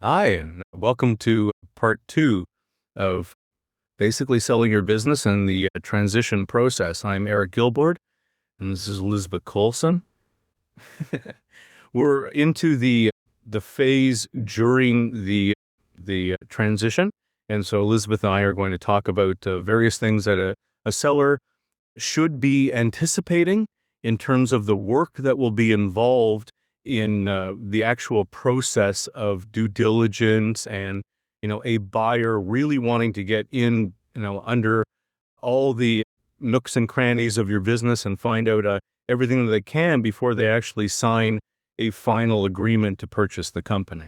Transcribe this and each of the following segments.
Hi, and welcome to part two of basically selling your business and the transition process. I'm Eric Gilboord, and this is Elisabeth Colson. We're into the phase during the transition, and so Elizabeth and I are going to talk about various things that a seller should be anticipating in terms of the work that will be involved in the actual process of due diligence and, a buyer really wanting to get in, under all the nooks and crannies of your business and find out everything that they can before they actually sign a final agreement to purchase the company.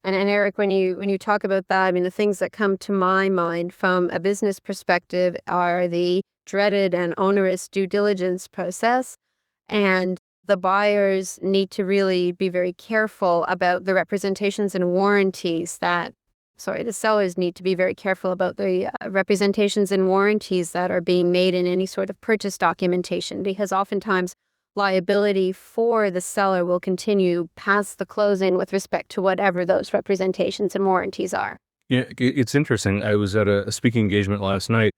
And Eric, when you talk about that, I mean, the things that come to my mind from a business perspective are the dreaded and onerous due diligence process. And the buyers need to really be very careful about the representations and warranties the sellers need to be very careful about the representations and warranties that are being made in any sort of purchase documentation, because oftentimes liability for the seller will continue past the closing with respect to whatever those representations and warranties are. Yeah, it's interesting. I was at a speaking engagement last night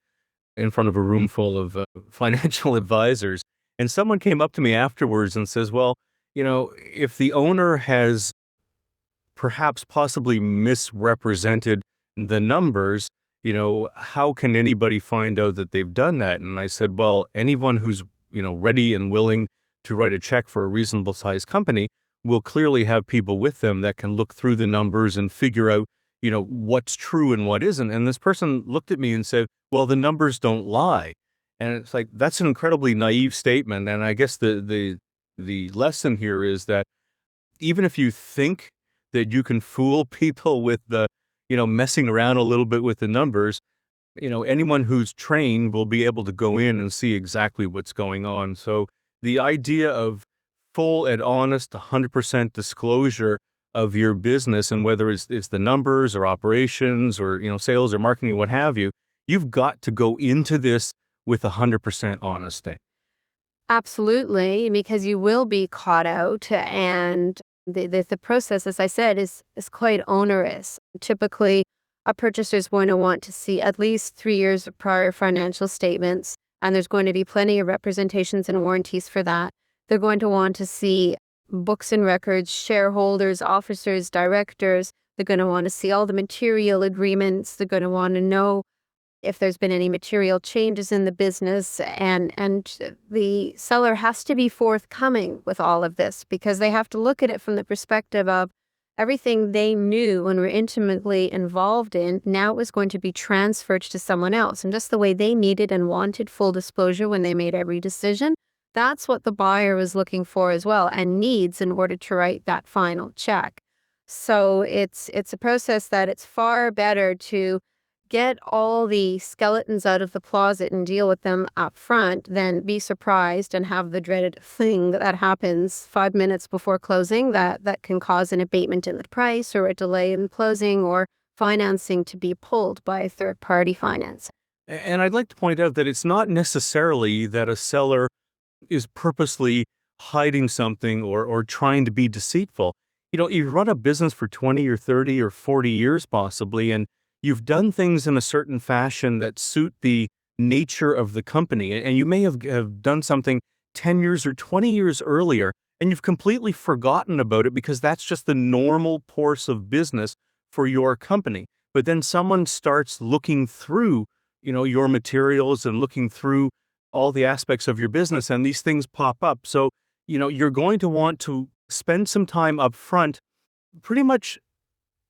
in front of a room full of financial advisors, and someone came up to me afterwards and says, well, if the owner has perhaps possibly misrepresented the numbers, how can anybody find out that they've done that? And I said, well, anyone who's, ready and willing to write a check for a reasonable sized company will clearly have people with them that can look through the numbers and figure out, what's true and what isn't. And this person looked at me and said, well, the numbers don't lie. And it's like, that's an incredibly naive statement. And I guess the lesson here is that even if you think that you can fool people with the, messing around a little bit with the numbers, anyone who's trained will be able to go in and see exactly what's going on. So the idea of full and honest 100% disclosure of your business, and whether it's the numbers or operations or, sales or marketing, what have you, you've got to go into this with 100% honesty. Absolutely, because you will be caught out, and the process, as I said, is quite onerous. Typically, a purchaser is going to want to see at least 3 years of prior financial statements, and there's going to be plenty of representations and warranties for that. They're going to want to see books and records, shareholders, officers, directors. They're going to want to see all the material agreements. They're going to want to know if there's been any material changes in the business, and the seller has to be forthcoming with all of this, because they have to look at it from the perspective of everything they knew and were intimately involved in now is going to be transferred to someone else, and just the way they needed and wanted full disclosure when they made every decision, that's what the buyer was looking for as well, and needs in order to write that final check. So it's a process that it's far better to get all the skeletons out of the closet and deal with them up front than be surprised and have the dreaded thing that happens 5 minutes before closing that can cause an abatement in the price or a delay in closing or financing to be pulled by a third-party finance. And I'd like to point out that it's not necessarily that a seller is purposely hiding something or trying to be deceitful. You run a business for 20 or 30 or 40 years possibly, and you've done things in a certain fashion that suit the nature of the company. And you may have done something 10 years or 20 years earlier, and you've completely forgotten about it because that's just the normal course of business for your company. But then someone starts looking through, your materials and looking through all the aspects of your business, and these things pop up. So, you're going to want to spend some time up front pretty much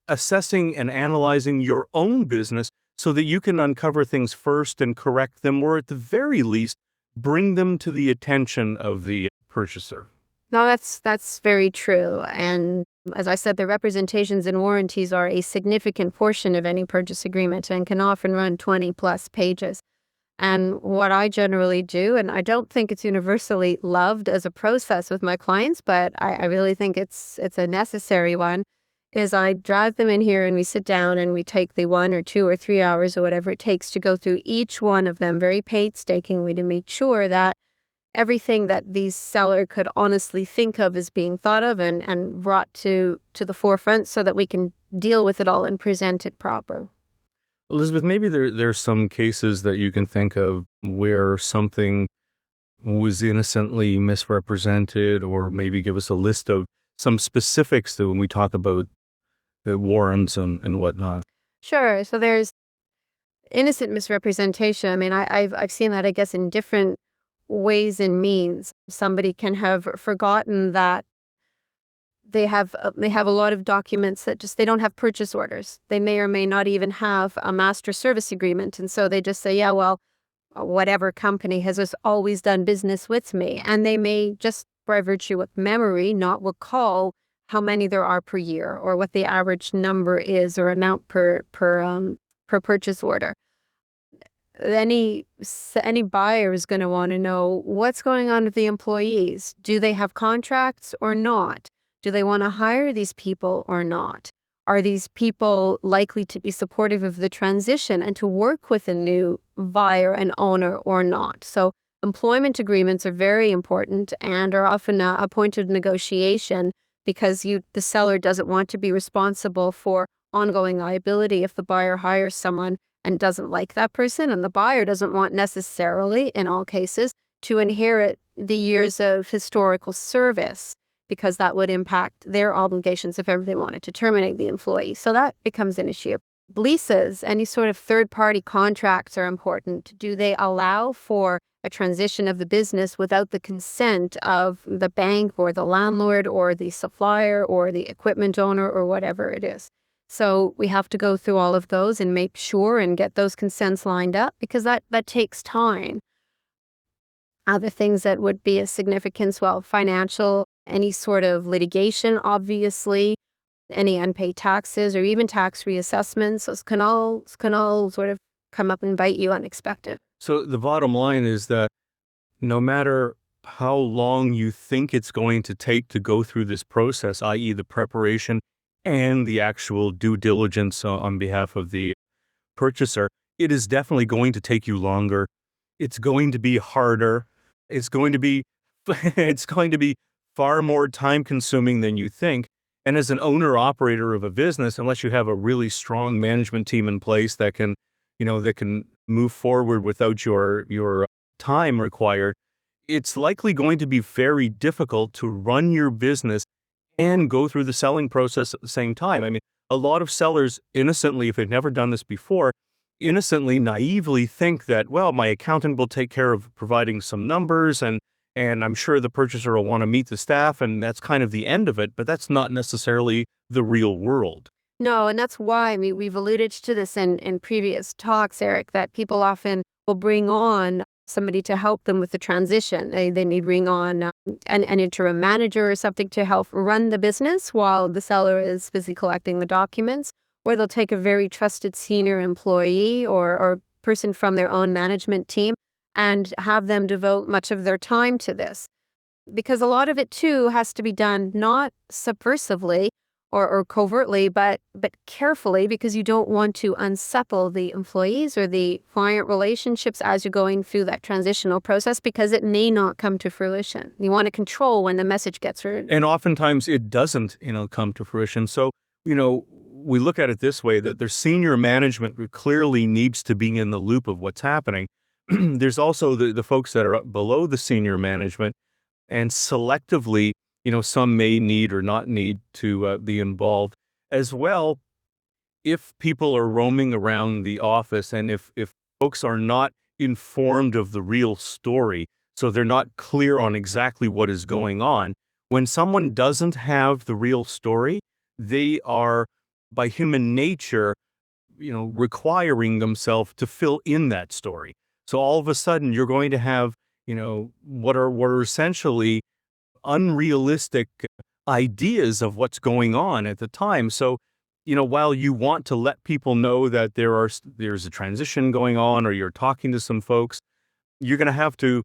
assessing and analyzing your own business so that you can uncover things first and correct them, or at the very least, bring them to the attention of the purchaser. No, that's very true. And as I said, the representations and warranties are a significant portion of any purchase agreement and can often run 20 plus pages. And what I generally do, and I don't think it's universally loved as a process with my clients, but I really think it's a necessary one, is I drive them in here and we sit down and we take the 1 or 2 or 3 hours or whatever it takes to go through each one of them very painstakingly to make sure that everything that the seller could honestly think of is being thought of and brought to the forefront so that we can deal with it all and present it proper. Elizabeth, maybe there's some cases that you can think of where something was innocently misrepresented, or maybe give us a list of some specifics that when we talk about the warrants and whatnot. Sure. So there's innocent misrepresentation. I mean, I've seen that, I guess, in different ways and means. Somebody can have forgotten that they have a lot of documents that just, they don't have purchase orders. They may or may not even have a master service agreement, and so they just say, yeah, well, whatever company has just always done business with me, and they may just by virtue of memory not recall how many there are per year or what the average number is or amount per purchase order. Any buyer is going to want to know what's going on with the employees. Do they have contracts or not? Do they want to hire these people or not? Are these people likely to be supportive of the transition and to work with a new buyer and owner or not? So employment agreements are very important and are often a point of negotiation, because the seller doesn't want to be responsible for ongoing liability if the buyer hires someone and doesn't like that person, and the buyer doesn't want necessarily, in all cases, to inherit the years of historical service, because that would impact their obligations if ever they wanted to terminate the employee. So that becomes an issue. Leases, any sort of third-party contracts are important. Do they allow for a transition of the business without the consent of the bank or the landlord or the supplier or the equipment owner or whatever it is? So we have to go through all of those and make sure and get those consents lined up, because that takes time. Other things that would be of significance, well, financial, any sort of litigation, obviously, any unpaid taxes or even tax reassessments, those can all sort of come up and bite you unexpected. So the bottom line is that no matter how long you think it's going to take to go through this process, i.e. the preparation and the actual due diligence on behalf of the purchaser, it is definitely going to take you longer. It's going to be harder. It's going to be far more time consuming than you think. And as an owner operator of a business, unless you have a really strong management team in place that can move forward without your time required, it's likely going to be very difficult to run your business and go through the selling process at the same time. I mean, a lot of sellers innocently, if they've never done this before, innocently, naively think that, well, my accountant will take care of providing some numbers and I'm sure the purchaser will want to meet the staff, and that's kind of the end of it, but that's not necessarily the real world. No, and that's why, I mean, we've alluded to this in previous talks, Eric, that people often will bring on somebody to help them with the transition. They need to bring on an interim manager or something to help run the business while the seller is busy collecting the documents, or they'll take a very trusted senior employee or person from their own management team and have them devote much of their time to this. Because a lot of it, too, has to be done not subversively or covertly, but carefully, because you don't want to unsettle the employees or the client relationships as you're going through that transitional process, because it may not come to fruition. You want to control when the message gets heard. And oftentimes it doesn't, come to fruition. So, we look at it this way, that their senior management clearly needs to be in the loop of what's happening. There's also the folks that are below the senior management, and selectively, some may need or not need to be involved as well. If people are roaming around the office, and if folks are not informed of the real story, so they're not clear on exactly what is going on, when someone doesn't have the real story, they are, by human nature, requiring themselves to fill in that story. So all of a sudden, you're going to have, what are essentially unrealistic ideas of what's going on at the time. So, while you want to let people know that there's a transition going on, or you're talking to some folks, you're going to have to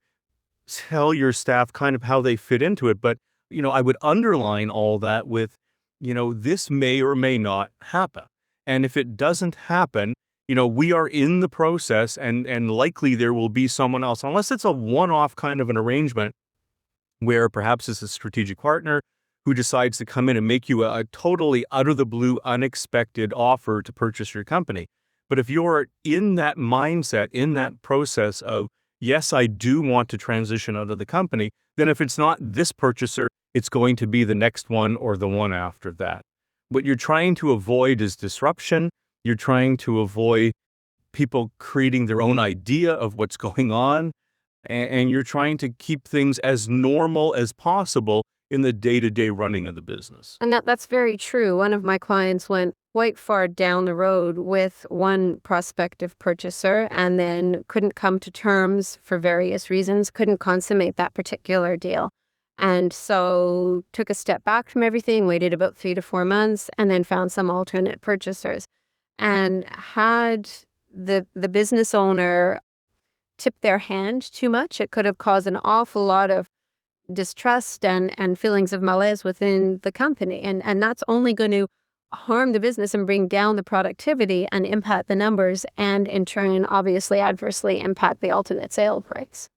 tell your staff kind of how they fit into it. But, I would underline all that with, this may or may not happen. And if it doesn't happen, we are in the process, and likely there will be someone else, unless it's a one-off kind of an arrangement where perhaps it's a strategic partner who decides to come in and make you a totally out of the blue, unexpected offer to purchase your company. But if you're in that mindset, in that process of, yes, I do want to transition out of the company, then if it's not this purchaser, it's going to be the next one or the one after that. What you're trying to avoid is disruption. You're trying to avoid people creating their own idea of what's going on. And you're trying to keep things as normal as possible in the day-to-day running of the business. And that's very true. One of my clients went quite far down the road with one prospective purchaser and then couldn't come to terms for various reasons, couldn't consummate that particular deal. And so took a step back from everything, waited about 3 to 4 months, and then found some alternate purchasers. And had the business owner tipped their hand too much, it could have caused an awful lot of distrust and feelings of malaise within the company. And that's only going to harm the business and bring down the productivity and impact the numbers, and in turn, obviously, adversely impact the ultimate sale price.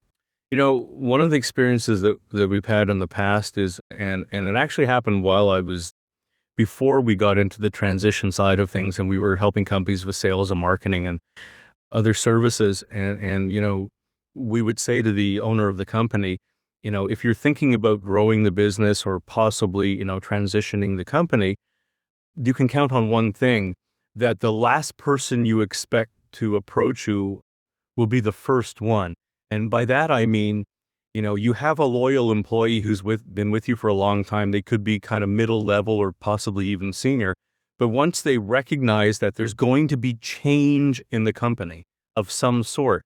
One of the experiences that we've had in the past is, and it actually happened before we got into the transition side of things, and we were helping companies with sales and marketing and other services. And we would say to the owner of the company, if you're thinking about growing the business or possibly, transitioning the company, you can count on one thing, that the last person you expect to approach you will be the first one. And by that, I mean, you have a loyal employee who's been with you for a long time. They could be kind of middle level or possibly even senior. But once they recognize that there's going to be change in the company of some sort,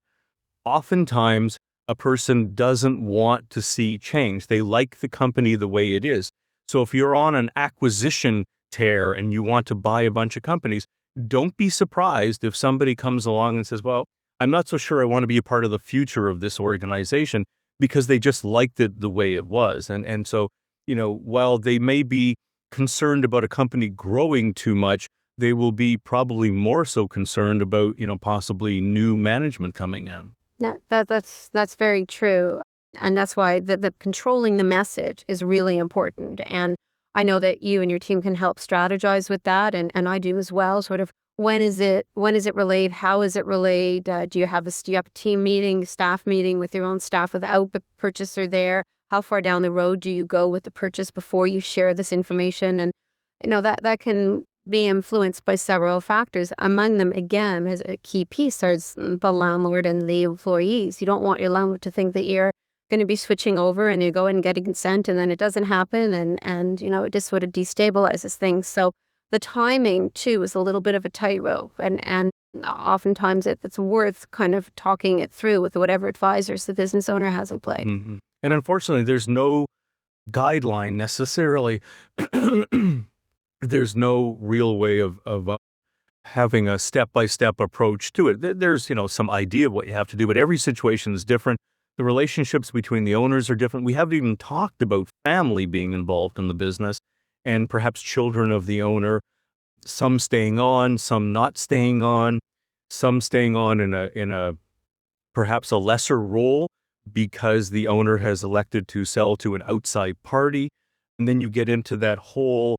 oftentimes a person doesn't want to see change. They like the company the way it is. So if you're on an acquisition tear and you want to buy a bunch of companies, don't be surprised if somebody comes along and says, well, I'm not so sure I want to be a part of the future of this organization, because they just liked it the way it was. And so, while they may be concerned about a company growing too much, they will be probably more so concerned about, possibly new management coming in. Yeah, that's very true. And that's why the controlling the message is really important. And I know that you and your team can help strategize with that, and I do as well. Sort of, when is it relayed? How is it relayed? Do you have a team meeting, staff meeting with your own staff without the purchaser there? How far down the road do you go with the purchase before you share this information? And that can be influenced by several factors. Among them, again, as a key piece, is the landlord and the employees. You don't want your landlord to think that you're going to be switching over and you go and get a consent and then it doesn't happen, and it just sort of destabilizes things. So the timing too is a little bit of a tightrope, and oftentimes it's worth kind of talking it through with whatever advisors the business owner has in play. Mm-hmm. And unfortunately, there's no guideline necessarily. There's no real way of having a step-by-step approach to it. There's, some idea of what you have to do, but every situation is different. The relationships between the owners are different. We haven't even talked about family being involved in the business, and perhaps children of the owner, some staying on, some not staying on, some staying on in a perhaps a lesser role because the owner has elected to sell to an outside party. And then you get into that whole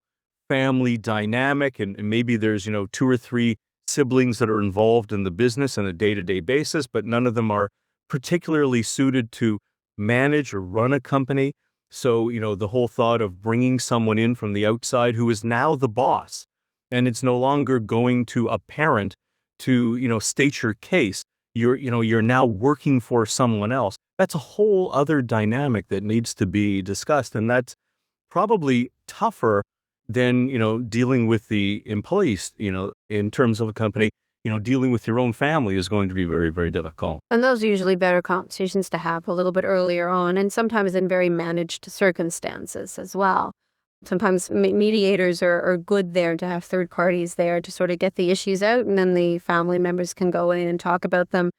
family dynamic, and maybe there's, 2 or 3 siblings that are involved in the business on a day-to-day basis, but none of them are particularly suited to manage or run a company. So, the whole thought of bringing someone in from the outside who is now the boss, and it's no longer going to a parent to, state your case. You're now working for someone else. That's a whole other dynamic that needs to be discussed. And that's probably tougher than, dealing with the employees, in terms of a company. Dealing with your own family is going to be very, very difficult. And those are usually better conversations to have a little bit earlier on, and sometimes in very managed circumstances as well. Sometimes mediators are good there, to have third parties there to sort of get the issues out, and then the family members can go in and talk about them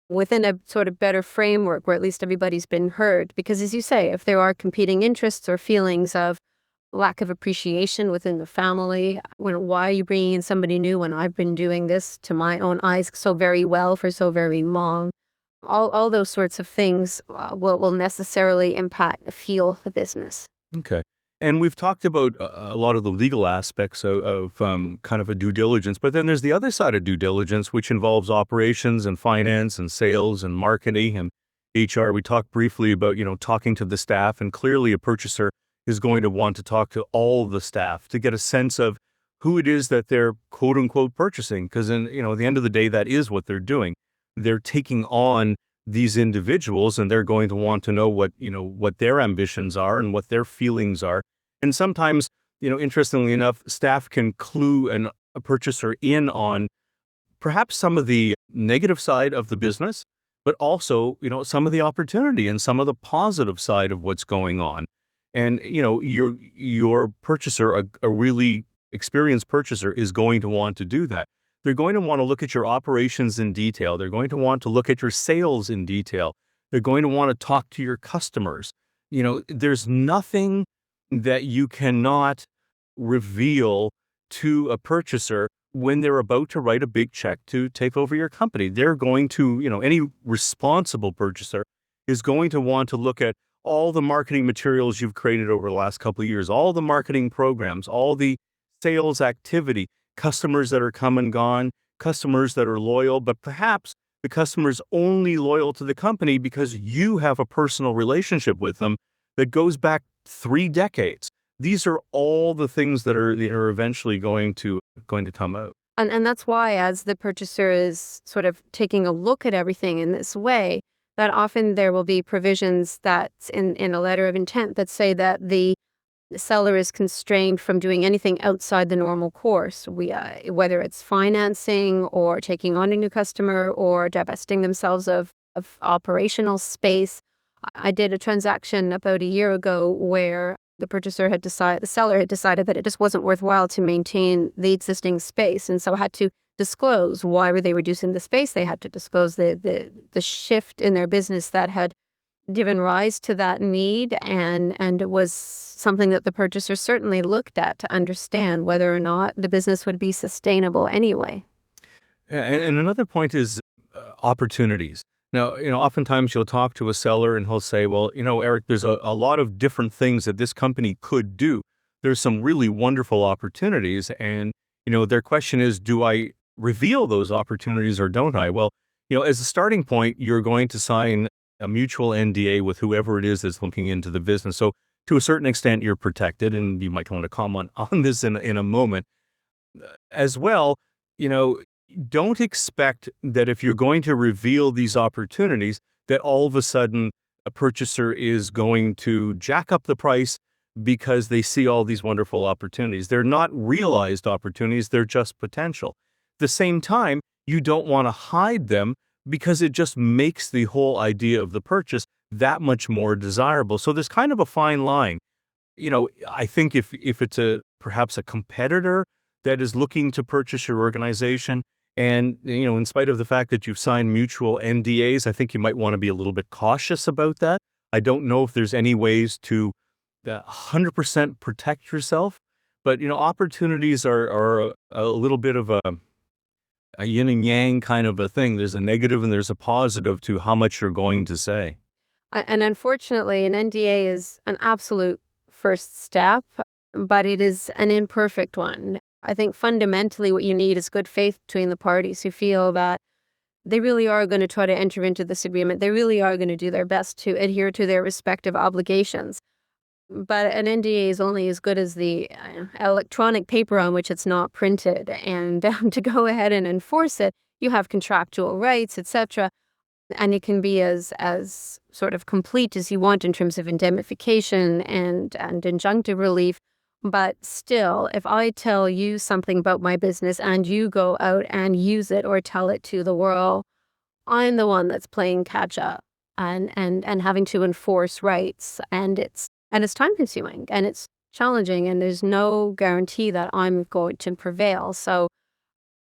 within a sort of better framework where at least everybody's been heard. Because as you say, if there are competing interests or feelings of lack of appreciation within the family, why are you bringing in somebody new when I've been doing this to my own eyes so very well for so very long? All those sorts of things will necessarily impact the feel of the business. Okay. And we've talked about a lot of the legal aspects of kind of a due diligence, but then there's the other side of due diligence, which involves operations and finance and sales and marketing and HR. We talked briefly about, talking to the staff, and clearly a purchaser is going to want to talk to all the staff to get a sense of who it is that they're quote unquote purchasing. Because at the end of the day, that is what they're doing. They're taking on these individuals, and they're going to want to know what their ambitions are and what their feelings are. And sometimes, interestingly enough, staff can clue a purchaser in on perhaps some of the negative side of the business, but also, some of the opportunity and some of the positive side of what's going on. And, your purchaser, a really experienced purchaser, is going to want to do that. They're going to want to look at your operations in detail. They're going to want to look at your sales in detail. They're going to want to talk to your customers. There's nothing that you cannot reveal to a purchaser when they're about to write a big check to take over your company. They're going to, any responsible purchaser is going to want to look at all the marketing materials you've created over the last couple of years, all the marketing programs, all the sales activity, customers that are come and gone, customers that are loyal, but perhaps the customer's only loyal to the company because you have a personal relationship with them that goes back 3 decades. These are all the things that are eventually going to come out. And that's why, as the purchaser is sort of taking a look at everything in this way, that often there will be provisions that's in a letter of intent that say that the seller is constrained from doing anything outside the normal course, whether it's financing or taking on a new customer or divesting themselves of operational space. I did a transaction about a year ago where the seller had decided that it just wasn't worthwhile to maintain the existing space, and so had to disclose why were they reducing the space. They had to disclose the shift in their business that had given rise to that need, and it was something that the purchaser certainly looked at to understand whether or not the business would be sustainable anyway. Yeah, and another point is opportunities. Now, oftentimes you'll talk to a seller and he'll say, well, Eric, there's a lot of different things that this company could do. There's some really wonderful opportunities. And, their question is, do I reveal those opportunities or don't I? Well, as a starting point, you're going to sign a mutual NDA with whoever it is that's looking into the business. So to a certain extent, you're protected, and you might want to comment on this in a moment. As well, don't expect that if you're going to reveal these opportunities, that all of a sudden a purchaser is going to jack up the price because they see all these wonderful opportunities. They're not realized opportunities, they're just potential. At the same time, you don't want to hide them because it just makes the whole idea of the purchase that much more desirable. So there's kind of a fine line. I think if it's perhaps a competitor that is looking to purchase your organization, and, in spite of the fact that you've signed mutual NDAs, I think you might want to be a little bit cautious about that. I don't know if there's any ways to 100% protect yourself, but, opportunities are a little bit of a yin and yang kind of a thing. There's a negative and there's a positive to how much you're going to say. And unfortunately, an NDA is an absolute first step, but it is an imperfect one. I think fundamentally what you need is good faith between the parties who feel that they really are going to try to enter into this agreement. They really are going to do their best to adhere to their respective obligations. But an NDA is only as good as the electronic paper on which it's not printed. And to go ahead and enforce it, you have contractual rights, etc. And it can be as sort of complete as you want in terms of indemnification and injunctive relief. But still, if I tell you something about my business and you go out and use it or tell it to the world, I'm the one that's playing catch up and having to enforce rights. And it's time consuming and it's challenging, and there's no guarantee that I'm going to prevail. So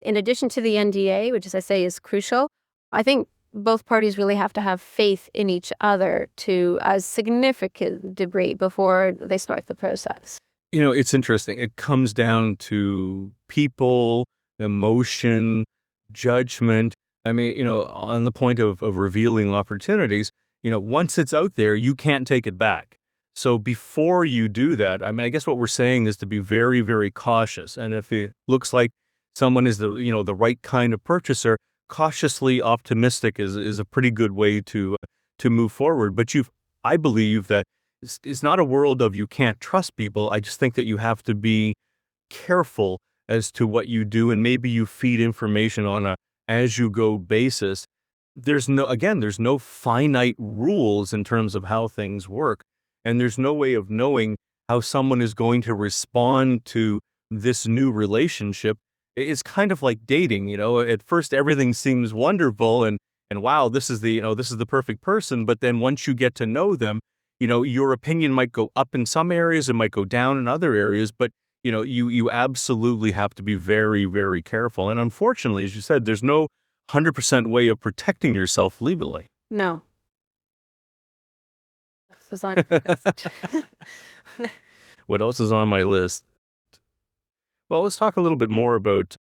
in addition to the NDA, which, as I say, is crucial, I think both parties really have to have faith in each other to a significant degree before they start the process. It's interesting. It comes down to people, emotion, judgment. I mean, on the point of revealing opportunities, once it's out there, you can't take it back. So before you do that, I mean, I guess what we're saying is to be very, very cautious. And if it looks like someone is the right kind of purchaser, cautiously optimistic is a pretty good way to move forward. But I believe that it's not a world of you can't trust people. I just think that you have to be careful as to what you do, and maybe you feed information on a as you go basis. There's no finite rules in terms of how things work, and there's no way of knowing how someone is going to respond to this new relationship. It's kind of like dating, at first everything seems wonderful, and wow, this is the perfect person. But then once you get to know them, your opinion might go up in some areas, it might go down in other areas, but you absolutely have to be very, very careful. And unfortunately, as you said, there's no 100% way of protecting yourself legally. No. This was on my list. What else is on my list? Well, let's talk a little bit more about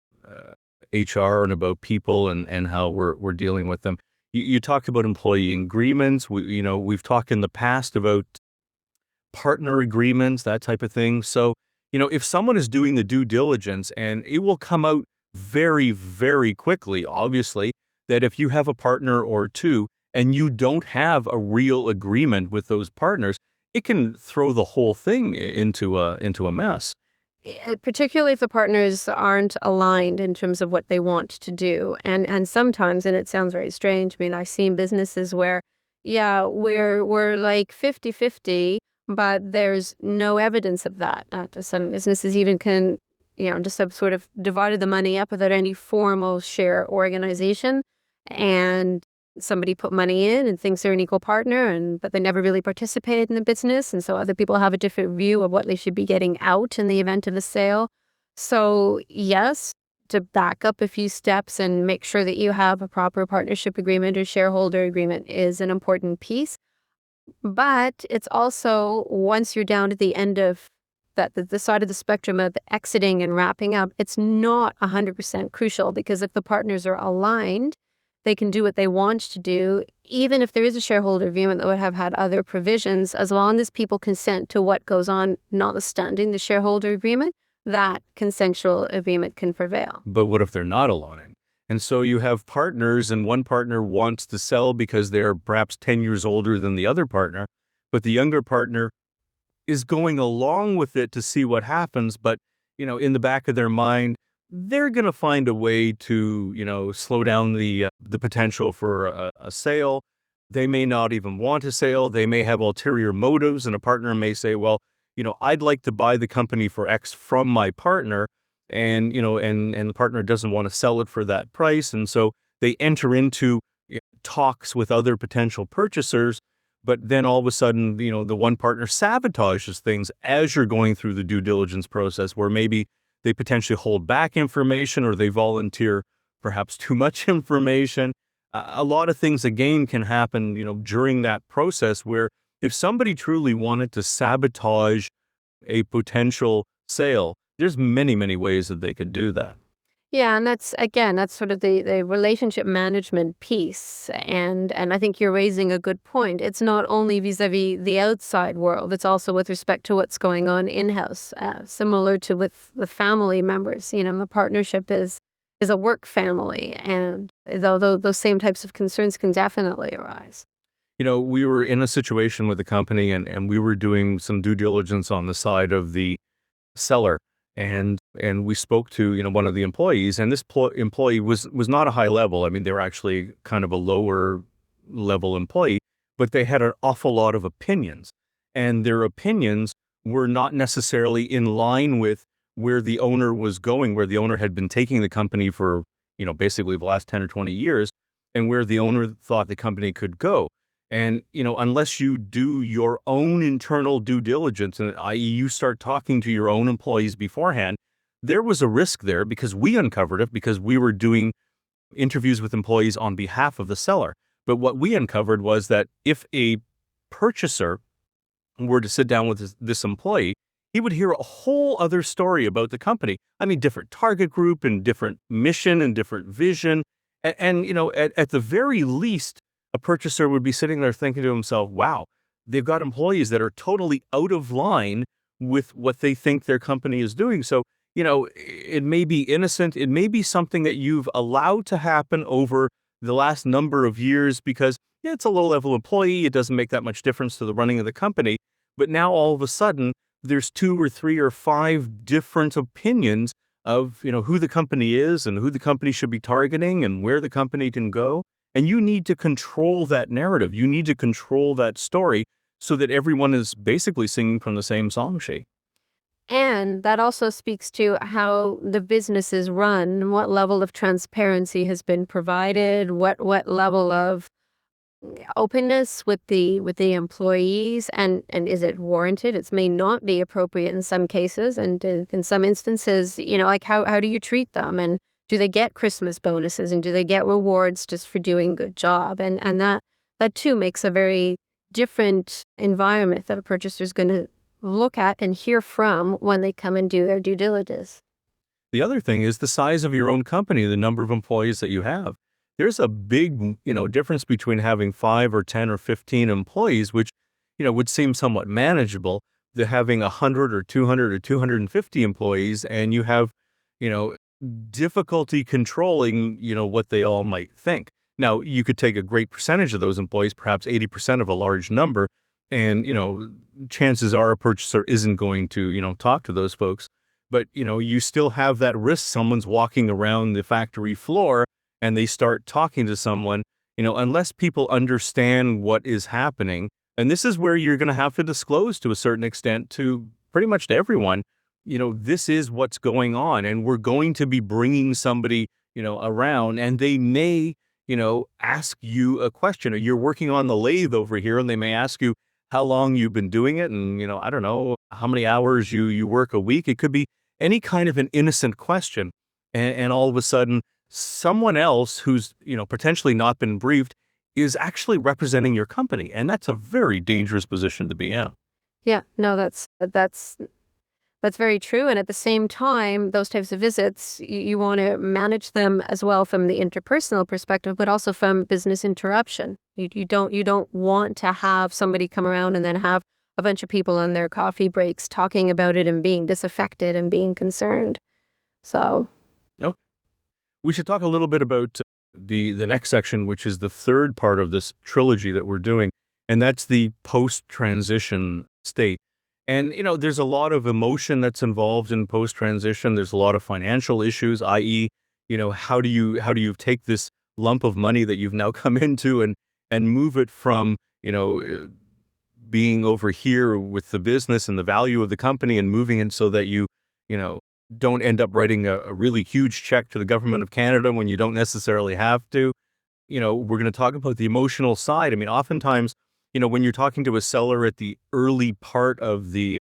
HR and about people and how we're dealing with them. You talked about employee agreements. We've talked in the past about partner agreements, that type of thing. So, if someone is doing the due diligence, and it will come out very, very quickly, obviously, that if you have a partner or two and you don't have a real agreement with those partners, it can throw the whole thing into a mess. Particularly if the partners aren't aligned in terms of what they want to do. And sometimes, and it sounds very strange, I mean, I've seen businesses where, yeah, we're like 50-50, but there's no evidence of that. Some businesses even can, just have sort of divided the money up without any formal share organization. And somebody put money in and thinks they're an equal partner, but they never really participated in the business. And so other people have a different view of what they should be getting out in the event of a sale. So yes, to back up a few steps and make sure that you have a proper partnership agreement or shareholder agreement is an important piece. But it's also, once you're down to the end of the side of the spectrum of exiting and wrapping up, it's not 100% crucial, because if the partners are aligned, they can do what they want to do, even if there is a shareholder agreement that would have had other provisions, as long as people consent to what goes on, notwithstanding the shareholder agreement, that consensual agreement can prevail. But what if they're not aligned? And so you have partners, and one partner wants to sell because they're perhaps 10 years older than the other partner, but the younger partner is going along with it to see what happens. But, in the back of their mind, they're going to find a way to, slow down the potential for a sale. They may not even want a sale. They may have ulterior motives, and a partner may say, well, I'd like to buy the company for X from my partner, and the partner doesn't want to sell it for that price. And so they enter into talks with other potential purchasers. But then all of a sudden, the one partner sabotages things as you're going through the due diligence process, where maybe they potentially hold back information, or they volunteer perhaps too much information. A lot of things, again, can happen, during that process, where if somebody truly wanted to sabotage a potential sale, there's many, many ways that they could do that. Yeah, and that's sort of the relationship management piece. And I think you're raising a good point. It's not only vis-a-vis the outside world, it's also with respect to what's going on in-house, similar to with the family members. The partnership is a work family, and though those same types of concerns can definitely arise. We were in a situation with the company, and we were doing some due diligence on the side of the seller. And we spoke to, one of the employees, and this employee was not a high level. I mean, they were actually kind of a lower level employee, but they had an awful lot of opinions, and their opinions were not necessarily in line with where the owner was going, where the owner had been taking the company for, basically the last 10 or 20 years, and where the owner thought the company could go. And, unless you do your own internal due diligence, and i.e. you start talking to your own employees beforehand, there was a risk there, because we uncovered it, because we were doing interviews with employees on behalf of the seller. But what we uncovered was that if a purchaser were to sit down with this employee, he would hear a whole other story about the company. I mean, different target group and different mission and different vision. And at the very least, a purchaser would be sitting there thinking to himself, wow, they've got employees that are totally out of line with what they think their company is doing. So, it may be innocent. It may be something that you've allowed to happen over the last number of years because yeah, it's a low-level employee. It doesn't make that much difference to the running of the company. But now all of a sudden, there's 2 or 3 or 5 different opinions of, who the company is and who the company should be targeting and where the company can go. And you need to control that narrative. You need to control that story so that everyone is basically singing from the same song sheet. And that also speaks to how the business is run, what level of transparency has been provided, what level of openness with the employees, and is it warranted? It may not be appropriate in some cases, and in some instances, like how do you treat them, and do they get Christmas bonuses, and do they get rewards just for doing a good job? And that too makes a very different environment that a purchaser is going to look at and hear from when they come and do their due diligence. The other thing is the size of your own company, the number of employees that you have. There's a big, difference between having 5 or 10 or 15 employees, which, would seem somewhat manageable, to having 100 or 200 or 250 employees, and you have, difficulty controlling, what they all might think. Now, you could take a great percentage of those employees, perhaps 80% of a large number, and, chances are a purchaser isn't going to, talk to those folks. But, you still have that risk. Someone's walking around the factory floor and they start talking to someone, unless people understand what is happening. And this is where you're going to have to disclose to a certain extent to pretty much to everyone, this is what's going on. And we're going to be bringing somebody, around, and they may, ask you a question. Or you're working on the lathe over here and they may ask you how long you've been doing it. And, I don't know how many hours you work a week. It could be any kind of an innocent question. And all of a sudden, someone else who's, potentially not been briefed is actually representing your company. And that's a very dangerous position to be in. Yeah, no, that's very true. And at the same time, those types of visits, you want to manage them as well from the interpersonal perspective, but also from business interruption. You don't want to have somebody come around and then have a bunch of people on their coffee breaks talking about it and being disaffected and being concerned. So, we should talk a little bit about the next section, which is the third part of this trilogy that we're doing, and that's the post-transition state. And, there's a lot of emotion that's involved in post-transition. There's a lot of financial issues, i.e., how do you take this lump of money that you've now come into and move it from, being over here with the business and the value of the company and moving it so that you don't end up writing a really huge check to the government of Canada when you don't necessarily have to. We're going to talk about the emotional side. I mean, oftentimes, when you're talking to a seller at the early part of the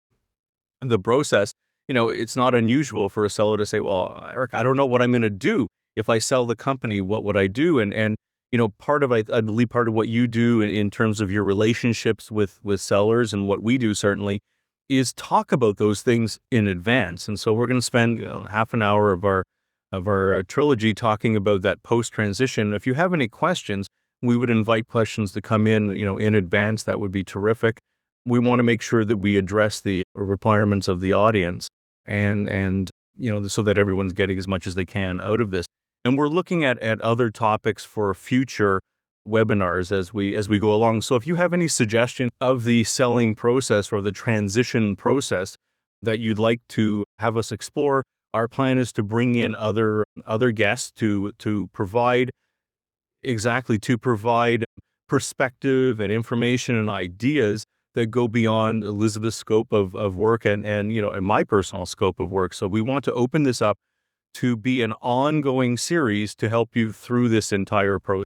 process, it's not unusual for a seller to say, well, Eric, I don't know what I'm going to do. If I sell the company, what would I do? And I believe part of what you do in terms of your relationships with sellers, and what we do certainly, is talk about those things in advance. And so we're going to spend half an hour of our trilogy talking about that post-transition. If you have any questions, we would invite questions to come in advance. That would be terrific. We want to make sure that we address the requirements of the audience and so that everyone's getting as much as they can out of this. And we're looking at other topics for future webinars as we go along. So if you have any suggestion of the selling process or the transition process that you'd like to have us explore, our plan is to bring in other guests to provide perspective and information and ideas that go beyond Elisabeth's scope of work and my personal scope of work. So we want to open this up to be an ongoing series to help you through this entire process.